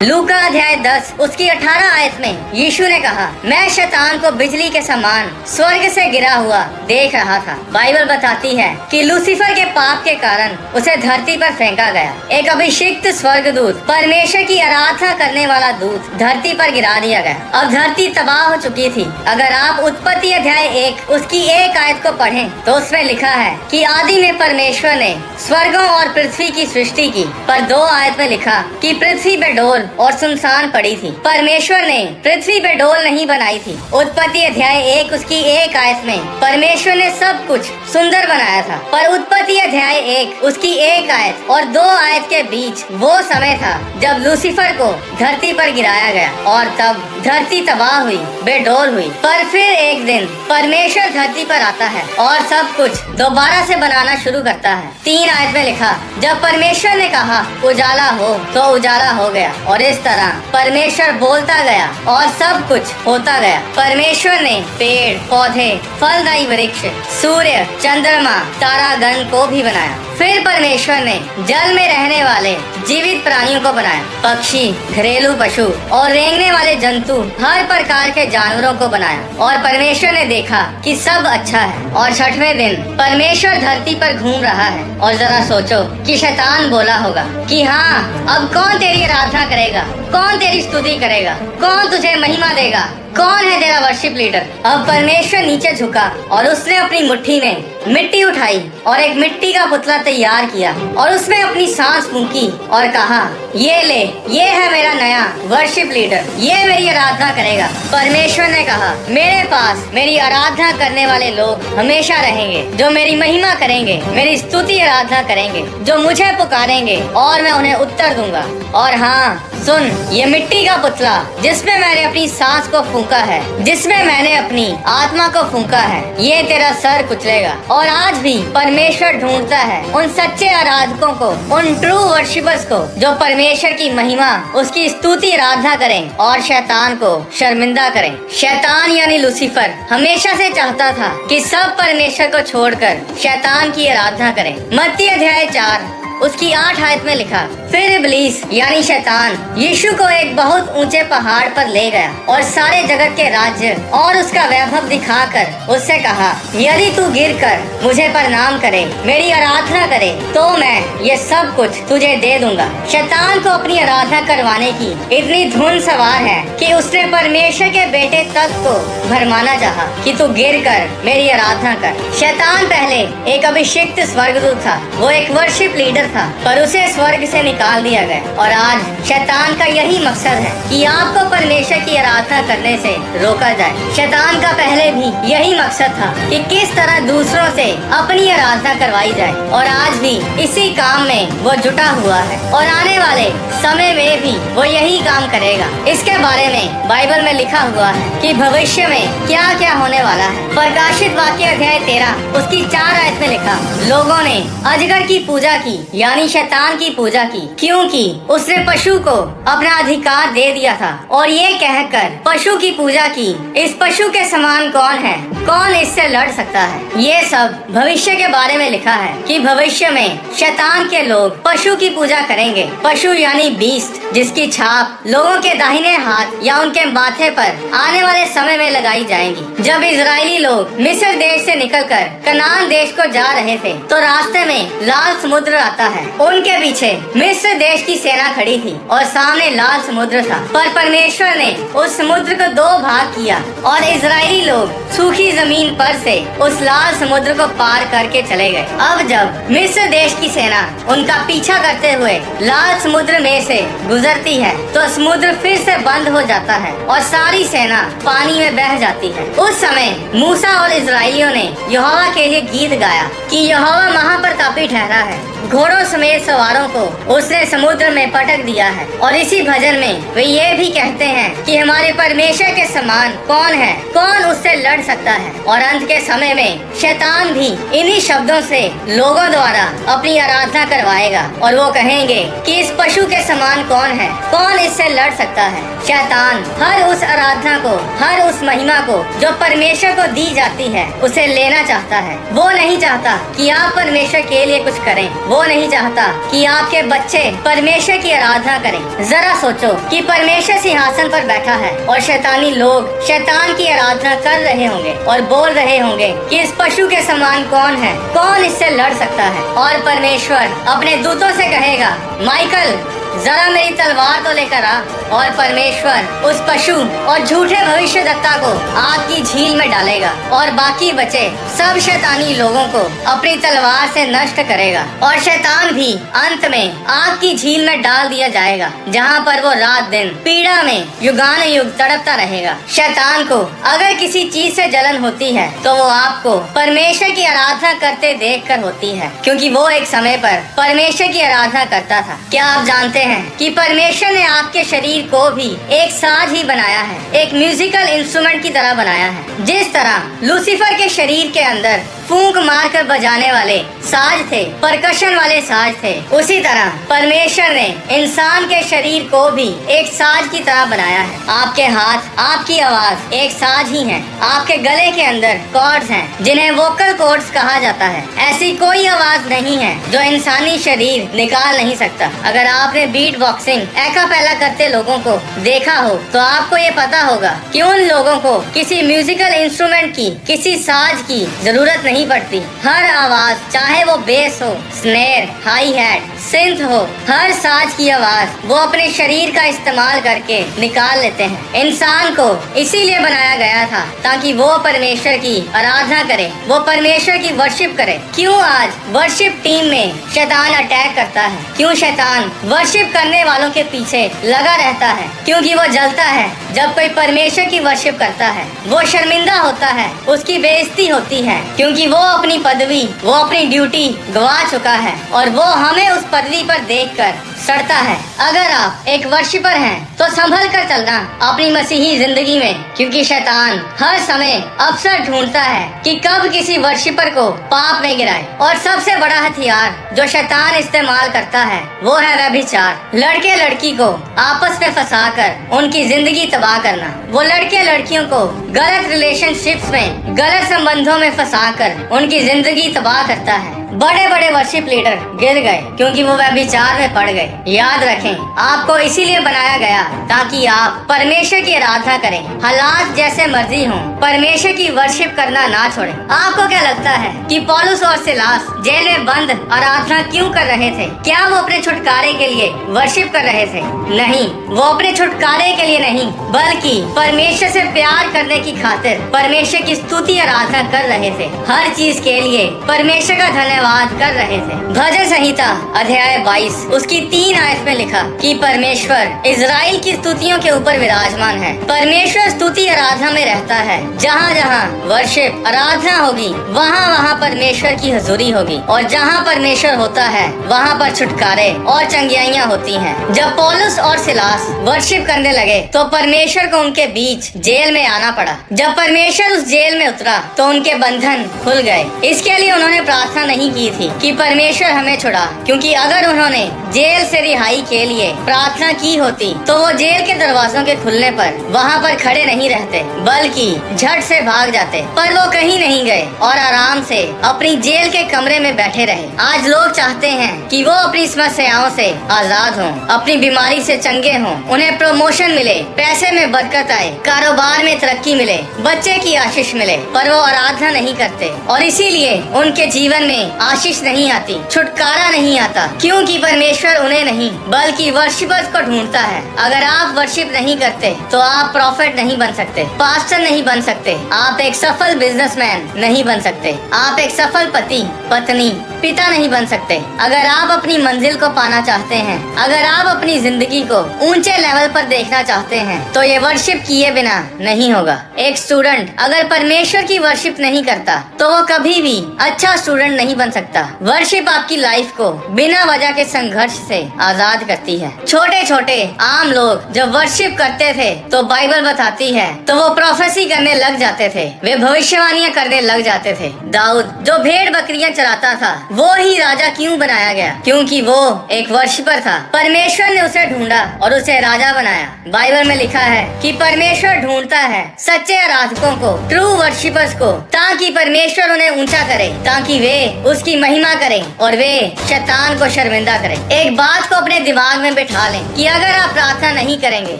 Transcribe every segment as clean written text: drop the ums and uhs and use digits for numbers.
लूका अध्याय 10 उसकी 18 आयत में यीशु ने कहा, मैं शैतान को बिजली के समान स्वर्ग से गिरा हुआ देख रहा था। बाइबल बताती है कि लूसीफर के पाप के कारण उसे धरती पर फेंका गया। एक अभिषिक्त स्वर्गदूत, परमेश्वर की आराधना करने वाला दूत धरती पर गिरा दिया गया। अब धरती तबाह हो चुकी थी। अगर आप उत्पत्ति अध्याय 1 उसकी 1 आयत को पढ़ें तो उसमें लिखा है कि आदि में परमेश्वर ने स्वर्गों और पृथ्वी की सृष्टि की। पर 2 आयत में लिखा कि पृथ्वी बेडोल और सुनसान पड़ी थी। परमेश्वर ने पृथ्वी बेडोल नहीं बनाई थी। उत्पत्ति अध्याय 1 उसकी 1 आयत में परमेश्वर ने सब कुछ सुंदर बनाया था। पर उत्पत्ति अध्याय 1 उसकी 1 आयत और 2 आयत के बीच वो समय था जब लूसीफर को धरती पर गिराया गया और तब धरती तबाह हुई, बेडोल हुई। पर फिर एक दिन परमेश्वर धरती पर आता है और सब कुछ दोबारा से बनाना शुरू करता है। 3 आयत में लिखा, जब परमेश्वर ने कहा उजाला हो तो उजाला हो गया और इस तरह परमेश्वर बोलता गया और सब कुछ होता गया। परमेश्वर ने पेड़ पौधे, फलदायी वृक्ष, सूर्य, चंद्रमा, तारागण को भी बनाया। फिर परमेश्वर ने जल में रहने वाले जीवित प्राणियों को बनाया, पक्षी, घरेलू पशु और रेंगने वाले जंतु, हर प्रकार के जानवरों को बनाया। और परमेश्वर ने देखा कि सब अच्छा है। और 6वें दिन परमेश्वर धरती पर घूम रहा है। और जरा सोचो कि शैतान बोला होगा कि हाँ, अब कौन तेरी आराधना करेगा, कौन तेरी स्तुति करेगा, कौन तुझे महिमा देगा, कौन है तेरा वर्शिप लीडर। अब परमेश्वर नीचे झुका और उसने अपनी मुट्ठी में मिट्टी उठाई और एक मिट्टी का पुतला तैयार किया और उसमें अपनी सांस फूंकी और कहा, ये ले, ये है मेरा नया वर्शिप लीडर, ये मेरी आराधना करेगा। परमेश्वर ने कहा, मेरे पास मेरी आराधना करने वाले लोग हमेशा रहेंगे, जो मेरी महिमा करेंगे, मेरी स्तुति आराधना करेंगे, जो मुझे पुकारेंगे और मैं उन्हें उत्तर दूंगा। और हाँ सुन, ये मिट्टी का पुतला जिसमें मैंने अपनी सांस को फूंका है, जिसमें मैंने अपनी आत्मा को फूंका है, ये तेरा सर कुचलेगा। और आज भी परमेश्वर ढूंढता है उन सच्चे आराधकों को, उन ट्रू वर्शिपर्स को, जो परमेश्वर की महिमा, उसकी स्तुति आराधना करें और शैतान को शर्मिंदा करें। शैतान यानी लूसीफर हमेशा से चाहता था कि सब परमेश्वर को छोड़कर शैतान की आराधना करें। मत्ती अध्याय 4 उसकी 8 आयत में लिखा, फिर इब्लीस यानी शैतान यीशु को एक बहुत ऊंचे पहाड़ पर ले गया और सारे जगत के राज्य और उसका वैभव दिखाकर उससे कहा, यदि तू गिरकर मुझे प्रणाम करे, मेरी आराधना करे, तो मैं ये सब कुछ तुझे दे दूंगा। शैतान को अपनी आराधना करवाने की इतनी धुन सवार है कि उसने परमेश्वर के बेटे तक को भरमाना चाहा कि तू गिरकर मेरी आराधना कर। शैतान पहले एक अभिषिक्त स्वर्गदूत था, वो एक वर्शिप लीडर था, पर उसे स्वर्ग से निकाल दिया गया। और आज शैतान का यही मकसद है कि आपको परमेश्वर की आराधना करने से रोका जाए। शैतान का पहले भी यही मकसद था कि किस तरह दूसरों से अपनी आराधना करवाई जाए, और आज भी इसी काम में वो जुटा हुआ है और आने वाले समय में भी वो यही काम करेगा। इसके बारे में बाइबल में लिखा हुआ है कि भविष्य में क्या क्या होने वाला है। प्रकाशित वाक्य अध्याय 13 उसकी 4 आयत में लिखा, लोगों ने अजगर की पूजा की यानी शैतान की पूजा की, क्योंकि उसने पशु को अपना अधिकार दे दिया था और ये कहकर पशु की पूजा की, इस पशु के समान कौन है, कौन इससे लड़ सकता है। ये सब भविष्य के बारे में लिखा है कि भविष्य में शैतान के लोग पशु की पूजा करेंगे। पशु यानी बीस्ट, जिसकी छाप लोगों के दाहिने हाथ या उनके माथे पर आने वाले समय में लगाई जाएगी। जब इजरायली लोग मिस्र देश से निकलकर कनान देश को जा रहे थे तो रास्ते में लाल समुद्र आता है। उनके पीछे मिस्र देश की सेना खड़ी थी और सामने लाल समुद्र था। पर परमेश्वर ने उस समुद्र को 2 भाग किया और इजरायली लोग सूखी जमीन पर से उस लाल समुद्र को पार करके चले गए। अब जब मिस्र देश की सेना उनका पीछा करते हुए लाल समुद्र में से गुजरती है तो समुद्र फिर से बंद हो जाता है और सारी सेना पानी में बह जाती है। उस समय मूसा और इजरायलियों ने यहोवा के लिए गीत गाया कि यहोवा महाप्रतापी ठहरा है, घोड़ों समेत सवारों को उसने समुद्र में पटक दिया है। और इसी भजन में वे ये भी कहते हैं कि हमारे परमेश्वर के समान कौन है, कौन उससे लड़ सकता है। और अंत के समय में शैतान भी इन्हीं शब्दों से लोगों द्वारा अपनी आराधना करवाएगा और वो कहेंगे कि इस पशु के समान कौन है, कौन इससे लड़ सकता है। शैतान हर उस आराधना को, हर उस महिमा को जो परमेश्वर को दी जाती है, उसे लेना चाहता है। वो नहीं चाहता कि आप परमेश्वर के लिए कुछ करें, वो नहीं चाहता कि आपके बच्चे बच्चे परमेश्वर की आराधना करें। जरा सोचो कि परमेश्वर सिंहासन पर बैठा है और शैतानी लोग शैतान की आराधना कर रहे होंगे और बोल रहे होंगे कि इस पशु के समान कौन है, कौन इससे लड़ सकता है। और परमेश्वर अपने दूतों से कहेगा, माइकल जरा मेरी तलवार तो लेकर आ। और परमेश्वर उस पशु और झूठे भविष्यद्वक्ता को आग की झील में डालेगा और बाकी बचे सब शैतानी लोगों को अपनी तलवार से नष्ट करेगा। और शैतान भी अंत में आग की झील में डाल दिया जाएगा, जहाँ पर वो रात दिन पीड़ा में युगान युग तड़पता रहेगा। शैतान को अगर किसी चीज से जलन होती है तो वो आपको परमेश्वर की आराधना करते देख कर होती है, क्योंकि वो एक समय पर परमेश्वर की आराधना करता था। क्या आप जानते हैं कि परमेश्वर ने आपके शरीर को भी एक साज ही बनाया है, एक म्यूजिकल इंस्ट्रूमेंट की तरह बनाया है। जिस तरह लूसीफर के शरीर के अंदर फूंक मारकर बजाने वाले साज थे, परकशन वाले साज थे, उसी तरह परमेश्वर ने इंसान के शरीर को भी एक साज की तरह बनाया है। आपके हाथ, आपकी आवाज एक साज ही है। आपके गले के अंदर कॉर्ड्स हैं, जिन्हें वोकल कॉर्ड्स कहा जाता है। ऐसी कोई आवाज नहीं है जो इंसानी शरीर निकाल नहीं सकता। अगर आपने बीट बॉक्सिंग, एक्कापेला करते लोगों को देखा हो तो आपको ये पता होगा कि उन लोगों को किसी म्यूजिकल इंस्ट्रूमेंट की, किसी साज की जरूरत नहीं पड़ती। हर आवाज, चाहे वो बेस हो, स्नेर, हाई हैट, सिंथ हो, हर साज की आवाज वो अपने शरीर का इस्तेमाल करके निकाल लेते हैं। इंसान को इसीलिए बनाया गया था ताकि वो परमेश्वर की आराधना करे, वो परमेश्वर की वर्शिप करे। क्यों आज वर्शिप टीम में शैतान अटैक करता है? क्यों शैतान वर्शिप करने वालों के पीछे लगा रहता है? क्योंकि वो जलता है जब कोई परमेश्वर की वर्शिप करता है। वो शर्मिंदा होता है, उसकी बेइज्जती होती है, क्योंकि वो अपनी पदवी, वो अपनी ड्यूटी गवा चुका है और वो हमें उस पदवी पर देखकर सड़ता है। अगर आप एक वर्शिपर हैं तो संभल कर चलना अपनी मसीही जिंदगी में, क्योंकि शैतान हर समय अवसर ढूंढता है कि कब किसी वर्शिपर को पाप में गिराए। और सबसे बड़ा हथियार जो शैतान इस्तेमाल करता है वो है व्यभिचार। लड़के लड़की को आपस में फंसाकर उनकी जिंदगी तबाह करना। वो लड़के लड़कियों को गलत रिलेशनशिप्स में, गलत संबंधों में फंसाकर उनकी जिंदगी तबाह करता है। बड़े बड़े वर्शिप लीडर गिर गए क्योंकि वो व्यभिचार में पड़ गए। याद रखें, आपको इसीलिए बनाया गया ताकि आप परमेश्वर की आराधना करें। हालात जैसे मर्जी हों, परमेश्वर की वर्शिप करना ना छोड़ें। आपको क्या लगता है कि पौलुस और सिलास जेल में बंद आराधना क्यों कर रहे थे? क्या वो अपने छुटकारे के लिए वर्शिप कर रहे थे? नहीं, वो अपने छुटकारे के लिए नहीं, बल्कि परमेश्वर से प्यार करने की खातिर परमेश्वर की स्तुति आराधना कर रहे थे। हर चीज के लिए परमेश्वर का धन्यवाद कर रहे थे। भजन संहिता अध्याय 22 उसकी 3 आयत में लिखा कि परमेश्वर इजराइल की स्तुतियों के ऊपर विराजमान है। परमेश्वर स्तुति आराधना में रहता है। जहाँ जहाँ वर्शिप आराधना होगी वहाँ वहाँ परमेश्वर की हजूरी होगी, और जहाँ परमेश्वर होता है वहाँ पर छुटकारे और चंगियाइयाँ होती हैं। जब पौलुस और सिलास वर्शिप करने लगे तो परमेश्वर को उनके बीच जेल में आना पड़ा। जब परमेश्वर उस जेल में उतरा तो उनके बंधन खुल गए। इसके लिए उन्होंने प्रार्थना नहीं की थी कि परमेश्वर हमें छुड़ा, क्योंकि अगर उन्होंने जेल से रिहाई के लिए प्रार्थना की होती तो वो जेल के दरवाजों के खुलने पर वहाँ पर खड़े नहीं रहते, बल्कि झट से भाग जाते। पर वो कहीं नहीं गए और आराम से अपनी जेल के कमरे में बैठे रहे। आज लोग चाहते हैं कि वो अपनी समस्याओं से आजाद हों, अपनी बीमारी से चंगे हों, उन्हें प्रमोशन मिले, पैसे में बरकत आए, कारोबार में तरक्की मिले, बच्चे की आशीष मिले, पर वो आराधना नहीं करते और इसीलिए उनके जीवन में आशीष नहीं आती, छुटकारा नहीं आता, क्योंकि परमेश्वर उन्हें नहीं बल्कि वर्शिपर्स को ढूंढता है। अगर आप वर्शिप नहीं करते तो आप प्रॉफिट नहीं बन सकते, पास्टर नहीं बन सकते, आप एक सफल बिजनेसमैन नहीं बन सकते, आप एक सफल पति, पत्नी, पिता नहीं बन सकते। अगर आप अपनी मंजिल को पाना चाहते हैं, अगर आप अपनी जिंदगी को ऊंचे लेवल पर देखना चाहते हैं तो ये वर्शिप किए बिना नहीं होगा। एक स्टूडेंट अगर परमेश्वर की वर्शिप नहीं करता तो वो कभी भी अच्छा स्टूडेंट नहीं बन सकता। वर्शिप आपकी लाइफ को बिना वजह के संघर्ष से आजाद करती है। छोटे छोटे आम लोग जब वर्शिप करते थे तो बाइबल बताती है तो वो प्रोफेसी करने लग जाते थे, वे भविष्यवाणियां करने लग जाते थे। दाऊद जो भेड़ बकरियां चराता था वो ही राजा क्यों बनाया गया? क्योंकि वो एक वर्शिपर था। परमेश्वर ने उसे ढूंढा और उसे राजा बनाया। बाइबल में लिखा है कि परमेश्वर ढूंढता है सच्चे आराधकों को, ट्रू वर्शिपर्स को, ताकि परमेश्वर उन्हें ऊंचा करे, ताकि वे उसकी महिमा करें और वे शैतान को शर्मिंदा करें। एक बात को अपने दिमाग में बिठा लें कि अगर आप प्रार्थना नहीं करेंगे,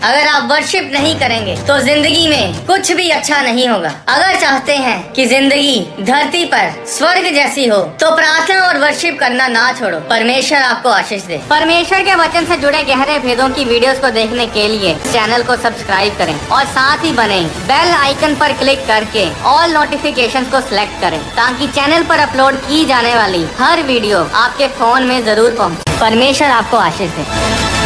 अगर आप वर्शिप नहीं करेंगे, तो जिंदगी में कुछ भी अच्छा नहीं होगा। अगर चाहते हैं कि जिंदगी धरती पर स्वर्ग जैसी हो, तो प्रार्थना और वर्शिप करना ना छोड़ो। परमेश्वर आपको आशीष दे। परमेश्वर के वचन से जुड़े गहरे भेदों की वीडियोस को देखने के लिए चैनल को सब्सक्राइब करें और साथ ही बने बेल आइकन पर क्लिक करके ऑल नोटिफिकेशंस को सिलेक्ट करें, ताकि चैनल पर अपलोड की जाने वाली हर वीडियो आपके फोन में जरूर पहुंचे। परमेश्वर आपको आशीष दे।